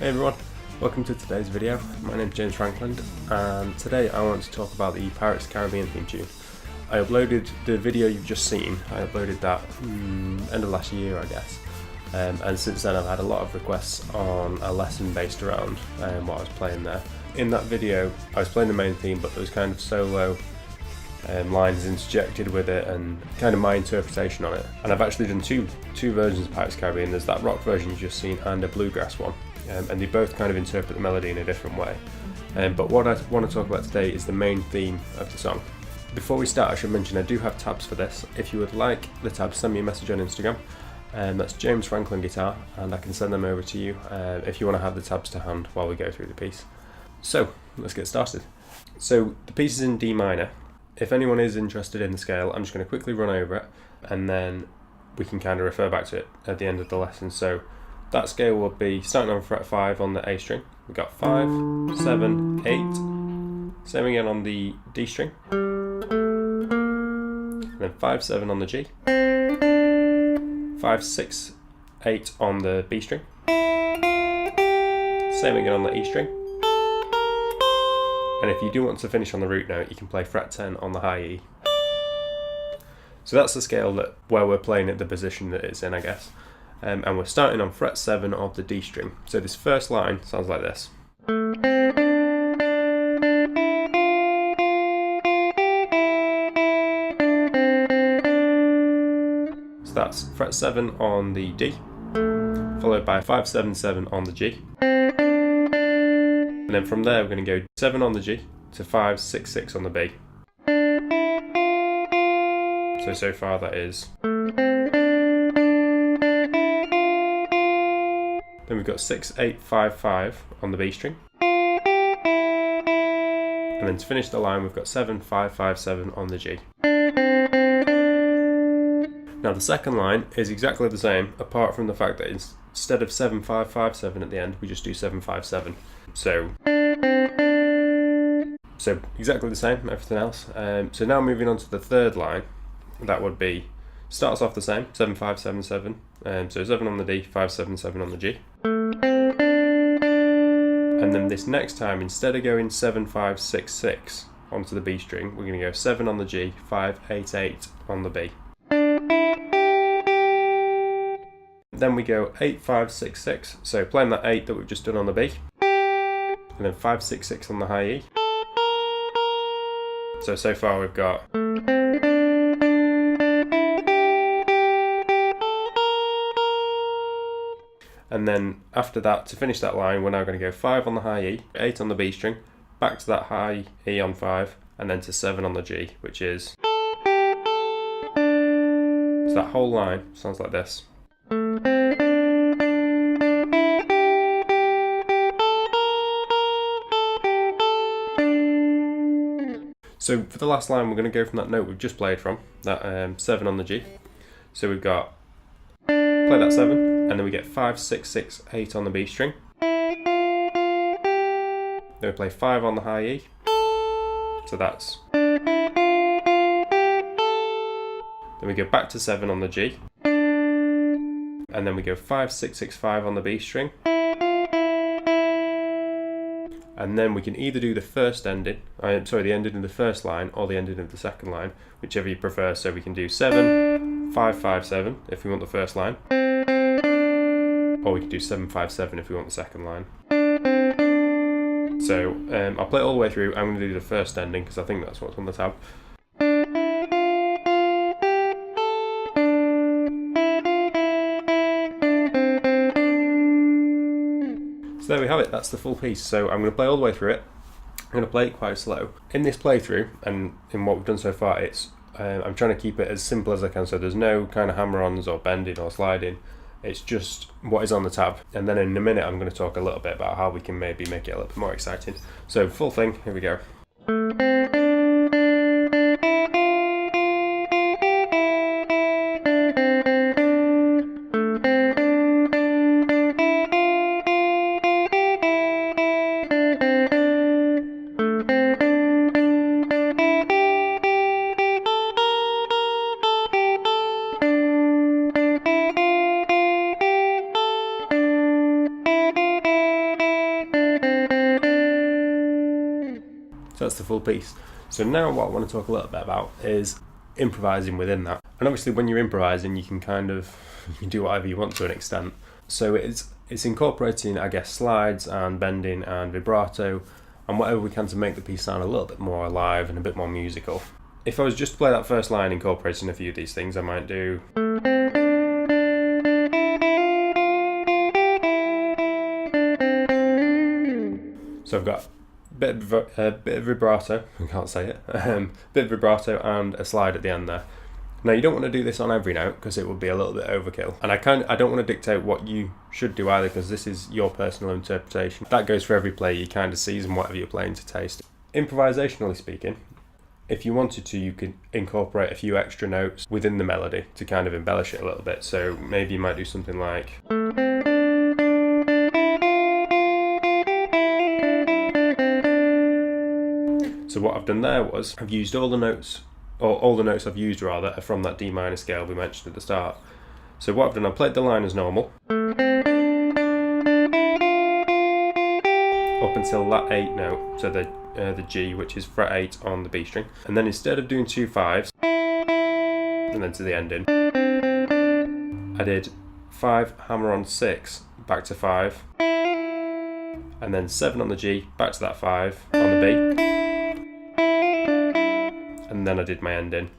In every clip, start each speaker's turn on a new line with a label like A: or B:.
A: Hey everyone, welcome to today's video. My name's James Frankland and today I want to talk about the Pirates Caribbean theme tune. I uploaded the video you've just seen, I uploaded that end of last year I guess, and since then I've had a lot of requests on a lesson based around what I was playing there. In that video I was playing the main theme, but there was kind of solo lines interjected with it and kind of my interpretation on it. And I've actually done two versions of Pirates Caribbean. There's that rock version you've just seen and a bluegrass one, and they both kind of interpret the melody in a different way. But what I want to talk about today is the main theme of the song. Before we start, I should mention I do have tabs for this. If you would like the tabs, send me a message on Instagram. That's James Franklin Guitar, and I can send them over to you if you want to have the tabs to hand while we go through the piece. So let's get started. So the piece is in D minor. If anyone is interested in the scale, I'm just going to quickly run over it and then we can kind of refer back to it at the end of the lesson. So that scale will be starting on fret 5 on the A string. We've got 5, 7, 8, same again on the D string, and then 5, 7 on the G, 5, 6, 8 on the B string, same again on the E string. And if you do want to finish on the root note, you can play fret 10 on the high E. So that's the scale where we're playing at the position that it's in, I guess. And we're starting on fret 7 of the D string. So this first line sounds like this. So that's fret 7 on the D, followed by 5, 7, 7 on the G. And then from there we're going to go 7 on the G to 5, 6, 6 on the B. So far that is. Then we've got 6, 8, 5, 5 on the B string. And then to finish the line we've got 7, 5, 5, 7 on the G. Now the second line is exactly the same, apart from the fact that instead of 7, 5, 5, 7 at the end, we just do 7, 5, 7. So exactly the same, everything else. So now moving on to the third line, that would be, starts off the same, 7, 5, 7, 7. So 7 on the D, 5, 7, 7 on the G. And then this next time, instead of going 7, 5, 6, 6 onto the B string, we're going to go 7 on the G, 5, 8, 8 on the B. Then we go 8, 5, 6, 6, so playing that 8 that we've just done on the B, and then 5, 6, 6 on the high E. So far we've got, and then after that, to finish that line, we're now going to go 5 on the high E, 8 on the B string, back to that high E on 5, and then to 7 on the G, which is, so that whole line sounds like this. So for the last line, we're going to go from that note we've just played from, that 7 on the G. So we've got, play that 7, and then we get 5, 6, 6, 8 on the B string. Then we play 5 on the high E. So that's, then we go back to 7 on the G. And then we go 5, 6, 6, 5 on the B string. And then we can either do the first ending, the ending of the first line or the ending of the second line, whichever you prefer. So we can do 7, 5, 5, 7 if we want the first line, or we can do 7, 5, 7 if we want the second line. So I'll play it all the way through. I'm going to do the first ending because I think that's what's on the tab. So there we have it, that's the full piece. So I'm going to play all the way through it. I'm going to play it quite slow. In this playthrough, and in what we've done so far, I'm trying to keep it as simple as I can, so there's no kind of hammer-ons or bending or sliding. It's just what is on the tab. And then in a minute I'm going to talk a little bit about how we can maybe make it a little bit more exciting. So full thing, here we go. full piece. So now what I want to talk a little bit about is improvising within that. And obviously when you're improvising, you can you can do whatever you want to an extent. So it's incorporating, I guess, slides and bending and vibrato and whatever we can to make the piece sound a little bit more alive and a bit more musical. If I was just to play that first line incorporating a few of these things, I might do... So I've got a bit of vibrato, I can't say it, bit of vibrato and a slide at the end there. Now you don't want to do this on every note because it would be a little bit overkill, and I don't want to dictate what you should do either because this is your personal interpretation. That goes for every player. You kind of season whatever you're playing to taste. Improvisationally speaking, if you wanted to, you could incorporate a few extra notes within the melody to kind of embellish it a little bit. So maybe you might do something like... So what I've done there was I've used all the notes I've used rather are from that D minor scale we mentioned at the start. So what I've done, I played the line as normal up until that 8 note, so the G, which is fret 8 on the B string, and then instead of doing 2 5s and then to the ending, I did 5 hammer on 6 back to 5, and then 7 on the G back to that 5 on the B, and then I did my ending.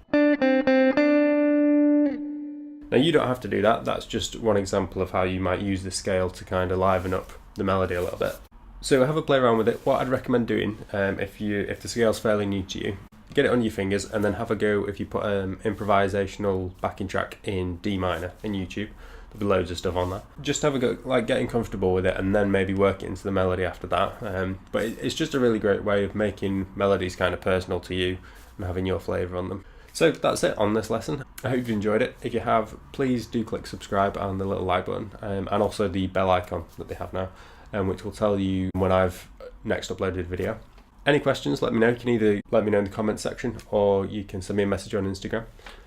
A: Now you don't have to do that, that's just one example of how you might use the scale to kind of liven up the melody a little bit. So have a play around with it. What I'd recommend doing, if the scale's fairly new to you, get it on your fingers and then have a go if you put improvisational backing track in D minor in YouTube. There'll be loads of stuff on that. Just have a go, like getting comfortable with it, and then maybe work it into the melody after that. But it's just a really great way of making melodies kind of personal to you and having your flavour on them. So that's it on this lesson. I hope you enjoyed it. If you have, please do click subscribe and the little like button, and also the bell icon that they have now, which will tell you when I've next uploaded a video. Any questions, let me know. You can either let me know in the comments section or you can send me a message on Instagram.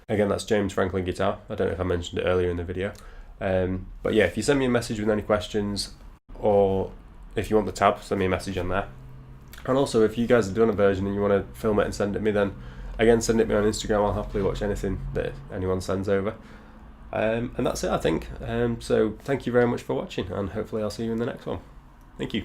A: Again, that's James Franklin Guitar. I don't know if I mentioned it earlier in the video. But yeah, if you send me a message with any questions, or if you want the tab, send me a message on there. And also, if you guys have done a version and you want to film it and send it to me, then again, send it to me on Instagram. I'll happily watch anything that anyone sends over. And that's it, I think. So thank you very much for watching, and hopefully I'll see you in the next one. Thank you.